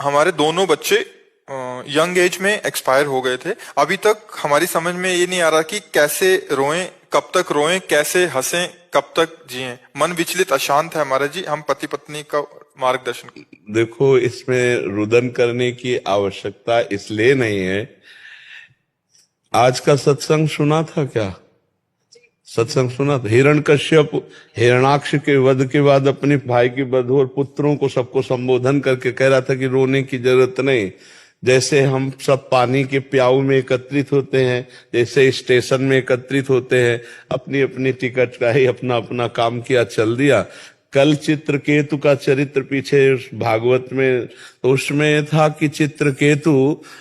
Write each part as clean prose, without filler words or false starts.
हमारे दोनों बच्चे यंग एज में एक्सपायर हो गए थे। अभी तक हमारी समझ में ये नहीं आ रहा कि कैसे रोएं, कब तक रोएं, कैसे हंसें, कब तक जिएं। मन विचलित अशांत है हमारा जी। हम पति पत्नी का मार्गदर्शन। देखो, इसमें रुदन करने की आवश्यकता इसलिए नहीं है। आज का सत्संग सुना था क्या? सत्संग सुना था। हिरण्यकश्यप हिरणाक्ष के वध के बाद अपने भाई की बधू और पुत्रों को सबको संबोधन करके कह रहा था कि रोने की जरूरत नहीं। जैसे हम सब पानी के प्याऊ में एकत्रित होते हैं, जैसे स्टेशन में एकत्रित होते हैं, अपनी अपनी टिकट का ही अपना अपना काम किया, चल दिया। कल चित्रकेतु का चरित्र पीछे भागवत में, तो उसमें था कि चित्रकेतु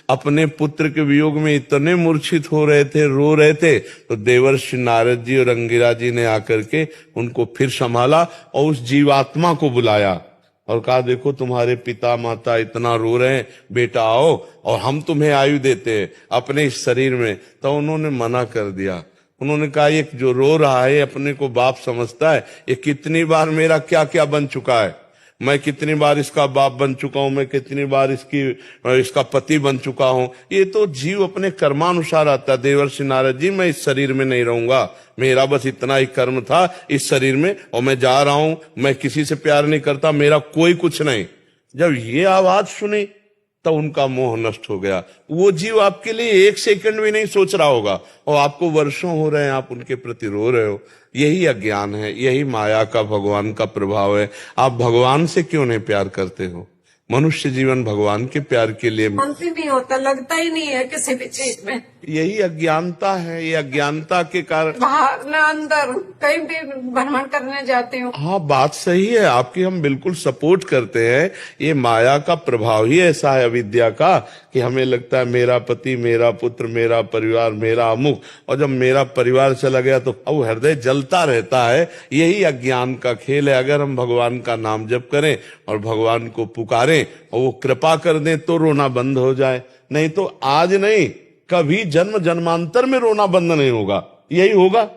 अपने पुत्र के वियोग में इतने मूर्छित हो रहे थे, रो रहे थे, तो देवर्षि नारद जी और अंगिरा जी ने आकर के उनको फिर संभाला और उस जीवात्मा को बुलाया और कहा, देखो तुम्हारे पिता माता इतना रो रहे हैं, बेटा आओ और हम तुम्हें आयु देते हैं अपने इस शरीर में। तो उन्होंने मना कर दिया। उन्होंने कहा, ये जो रो रहा है अपने को बाप समझता है, ये कितनी बार मेरा क्या क्या बन चुका है, मैं कितनी बार इसका बाप बन चुका हूं, मैं कितनी बार इसका पति बन चुका हूं। ये तो जीव अपने कर्मानुसार आता है। देवर्षि नारद जी, मैं इस शरीर में नहीं रहूंगा, मेरा बस इतना ही कर्म था इस शरीर में और मैं जा रहा हूं, मैं किसी से प्यार नहीं करता, मेरा कोई कुछ नहीं। जब ये आवाज सुनी तो उनका मोह नष्ट हो गया। वो जीव आपके लिए एक सेकंड भी नहीं सोच रहा होगा और आपको वर्षों हो रहे हैं आप उनके प्रति रो रहे हो। यही अज्ञान है, यही माया का भगवान का प्रभाव है। आप भगवान से क्यों नहीं प्यार करते हो? मनुष्य जीवन भगवान के प्यार के लिए नहीं होता, लगता ही नहीं है किसी भी चीज में। यही अज्ञानता है। ये अज्ञानता के कारण बाहर न अंदर कहीं भी भ्रमण करने जाती हूँ। हाँ, बात सही है आपकी, हम बिल्कुल सपोर्ट करते हैं। ये माया का प्रभाव ही ऐसा है अविद्या का कि हमें लगता है मेरा पति, मेरा पुत्र, मेरा परिवार, मेरा अमुक, और जब मेरा परिवार चला गया तो अब हृदय जलता रहता है। यही अज्ञान का खेल है। अगर हम भगवान का नाम जप करें और भगवान को पुकारें और वो कृपा कर दें तो रोना बंद हो जाए। नहीं तो आज नहीं, कभी जन्म जन्मांतर में रोना बंद नहीं होगा। यही होगा,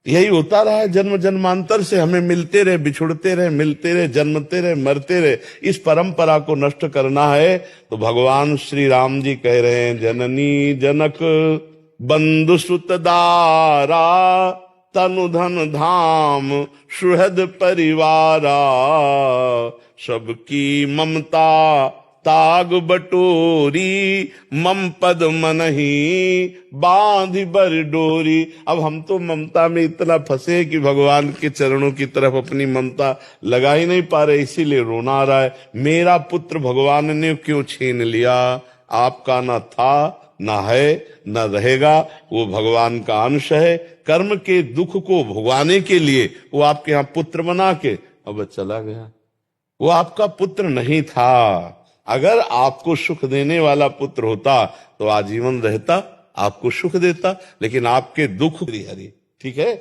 यही होता रहा है जन्म जन्मांतर से। हमें मिलते रहे, बिछुड़ते रहे, मिलते रहे, जन्मते रहे, मरते रहे। इस परंपरा को नष्ट करना है तो भगवान श्री राम जी कह रहे हैं, जननी जनक बंधु सुत दारा, तनु धन धाम सुहृद परिवारा, सबकी ममता ताग बटोरी, मम पद मनहि बांधि बर डोरी। अब हम तो ममता में इतना फंसे कि भगवान के चरणों की तरफ अपनी ममता लगा ही नहीं पा रहे, इसीलिए रोना आ रहा है। मेरा पुत्र भगवान ने क्यों छीन लिया? आपका ना था, ना है, ना रहेगा। वो भगवान का अंश है। कर्म के दुख को भुगवाने के लिए वो आपके यहाँ पुत्र बना के अब चला गया। वो आपका पुत्र नहीं था। अगर आपको सुख देने वाला पुत्र होता तो आजीवन रहता, आपको सुख देता, लेकिन आपके दुख हरी। ठीक है।